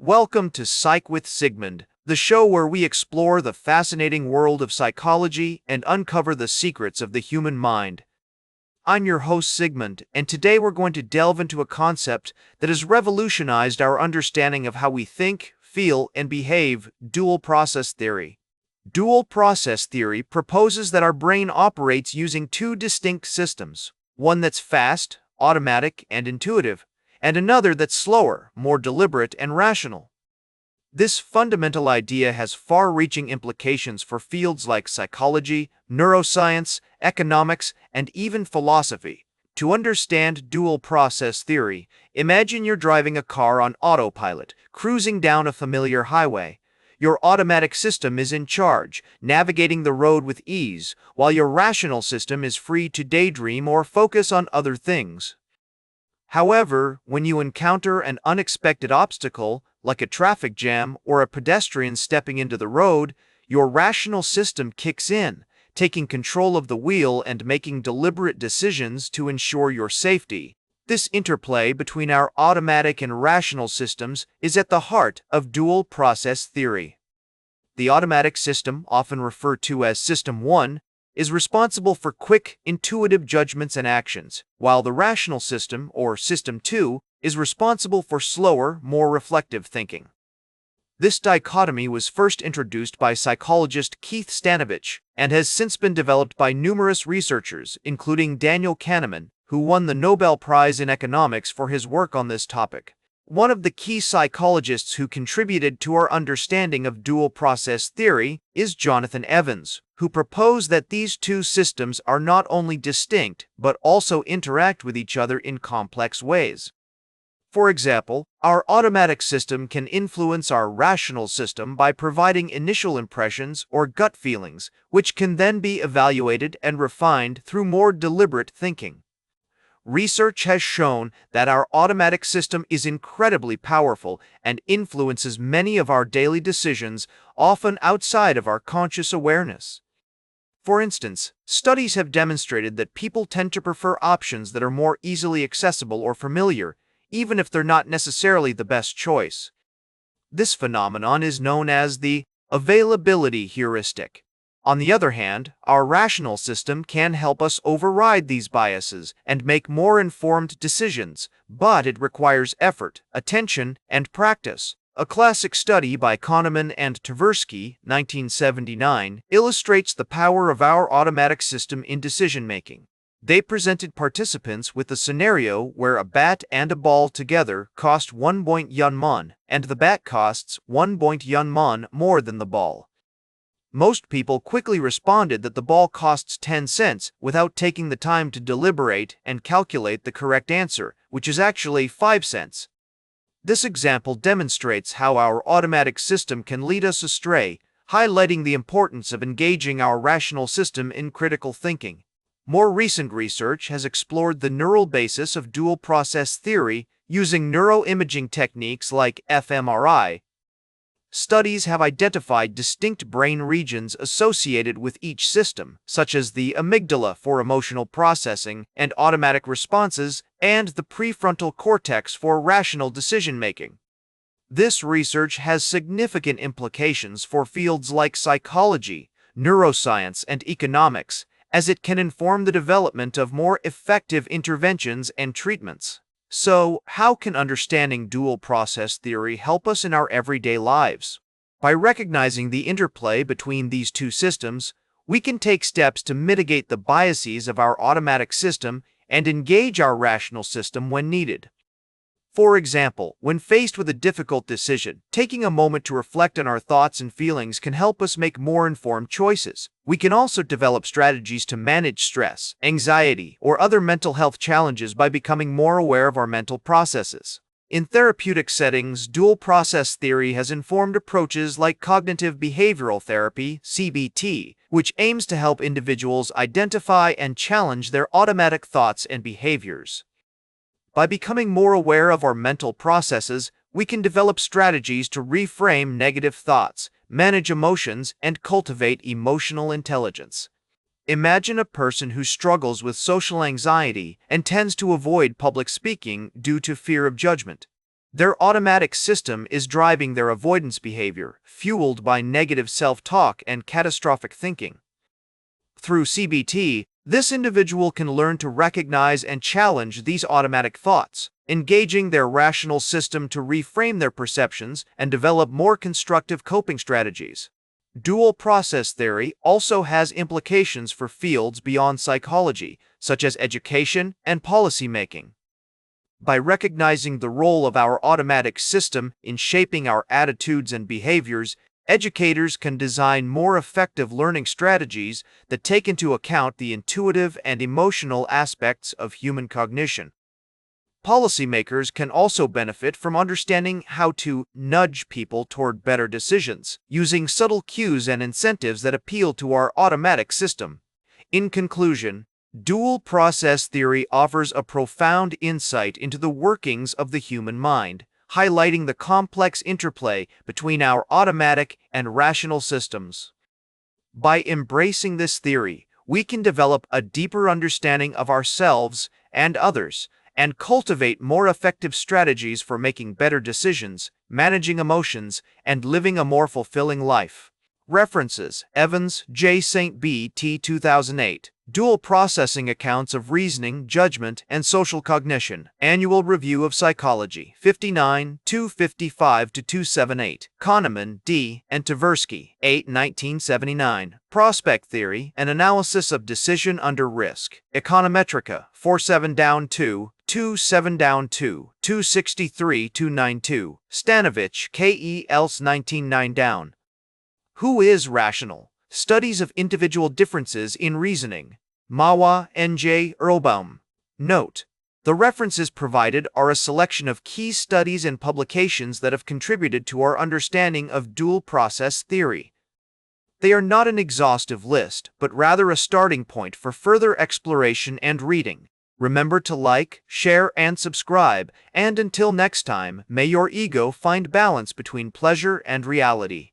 Welcome to Psych with Sigmund, the show where we explore the fascinating world of psychology and uncover the secrets of the human mind. I'm your host Sigmund, and today we're going to delve into a concept that has revolutionized our understanding of how we think, feel, and behave: dual process theory. Dual process theory proposes that our brain operates using two distinct systems, one that's fast, automatic, and intuitive, and another that's slower, more deliberate, and rational. This fundamental idea has far-reaching implications for fields like psychology, neuroscience, economics, and even philosophy. To understand dual process theory, imagine you're driving a car on autopilot, cruising down a familiar highway. Your automatic system is in charge, navigating the road with ease, while your rational system is free to daydream or focus on other things. However, when you encounter an unexpected obstacle, like a traffic jam or a pedestrian stepping into the road, your rational system kicks in, taking control of the wheel and making deliberate decisions to ensure your safety. This interplay between our automatic and rational systems is at the heart of dual process theory. The automatic system, often referred to as System 1, is responsible for quick, intuitive judgments and actions, while the rational system, or System 2, is responsible for slower, more reflective thinking. This dichotomy was first introduced by psychologist Keith Stanovich and has since been developed by numerous researchers, including Daniel Kahneman, who won the Nobel Prize in Economics for his work on this topic. One of the key psychologists who contributed to our understanding of dual process theory is Jonathan Evans, who proposed that these two systems are not only distinct but also interact with each other in complex ways. For example, our automatic system can influence our rational system by providing initial impressions or gut feelings, which can then be evaluated and refined through more deliberate thinking. Research has shown that our automatic system is incredibly powerful and influences many of our daily decisions, often outside of our conscious awareness. For instance, studies have demonstrated that people tend to prefer options that are more easily accessible or familiar, even if they're not necessarily the best choice. This phenomenon is known as the availability heuristic. On the other hand, our rational system can help us override these biases and make more informed decisions, but it requires effort, attention, and practice. A classic study by Kahneman and Tversky, 1979, illustrates the power of our automatic system in decision-making. They presented participants with a scenario where a bat and a ball together cost 1.1 and the bat costs 1.1 more than the ball. Most people quickly responded that the ball costs 10 cents without taking the time to deliberate and calculate the correct answer, which is actually 5 cents. This example demonstrates how our automatic system can lead us astray, highlighting the importance of engaging our rational system in critical thinking. More recent research has explored the neural basis of dual process theory using neuroimaging techniques like fMRI. Studies have identified distinct brain regions associated with each system, such as the amygdala for emotional processing and automatic responses, and the prefrontal cortex for rational decision-making. This research has significant implications for fields like psychology, neuroscience, and economics, as it can inform the development of more effective interventions and treatments. So, how can understanding dual process theory help us in our everyday lives? By recognizing the interplay between these two systems, we can take steps to mitigate the biases of our automatic system and engage our rational system when needed. For example, when faced with a difficult decision, taking a moment to reflect on our thoughts and feelings can help us make more informed choices. We can also develop strategies to manage stress, anxiety, or other mental health challenges by becoming more aware of our mental processes. In therapeutic settings, dual process theory has informed approaches like cognitive behavioral therapy, CBT, which aims to help individuals identify and challenge their automatic thoughts and behaviors. By becoming more aware of our mental processes, we can develop strategies to reframe negative thoughts, manage emotions, and cultivate emotional intelligence. Imagine a person who struggles with social anxiety and tends to avoid public speaking due to fear of judgment. Their automatic system is driving their avoidance behavior, fueled by negative self-talk and catastrophic thinking. Through CBT, this individual can learn to recognize and challenge these automatic thoughts, engaging their rational system to reframe their perceptions and develop more constructive coping strategies. Dual process theory also has implications for fields beyond psychology, such as education and policymaking. By recognizing the role of our automatic system in shaping our attitudes and behaviors, educators can design more effective learning strategies that take into account the intuitive and emotional aspects of human cognition. Policymakers can also benefit from understanding how to nudge people toward better decisions, using subtle cues and incentives that appeal to our automatic system. In conclusion, dual process theory offers a profound insight into the workings of the human mind, highlighting the complex interplay between our automatic and rational systems. By embracing this theory, we can develop a deeper understanding of ourselves and others, and cultivate more effective strategies for making better decisions, managing emotions, and living a more fulfilling life. References: Evans, J. St. B. T. 2008. Dual Processing Accounts of Reasoning, Judgment, and Social Cognition. Annual Review of Psychology. 59, 255-278. Kahneman, D., and Tversky, 8, 1979. Prospect Theory, An Analysis of Decision Under Risk. Econometrica, 47-2, 27-2, 263-292. Stanovich, K. E. Else 19-9. Who is Rational? Studies of Individual Differences in Reasoning. Mawa, N.J. Earlbaum. Note: the references provided are a selection of key studies and publications that have contributed to our understanding of dual process theory. They are not an exhaustive list, but rather a starting point for further exploration and reading. Remember to like, share, and subscribe, and until next time, may your ego find balance between pleasure and reality.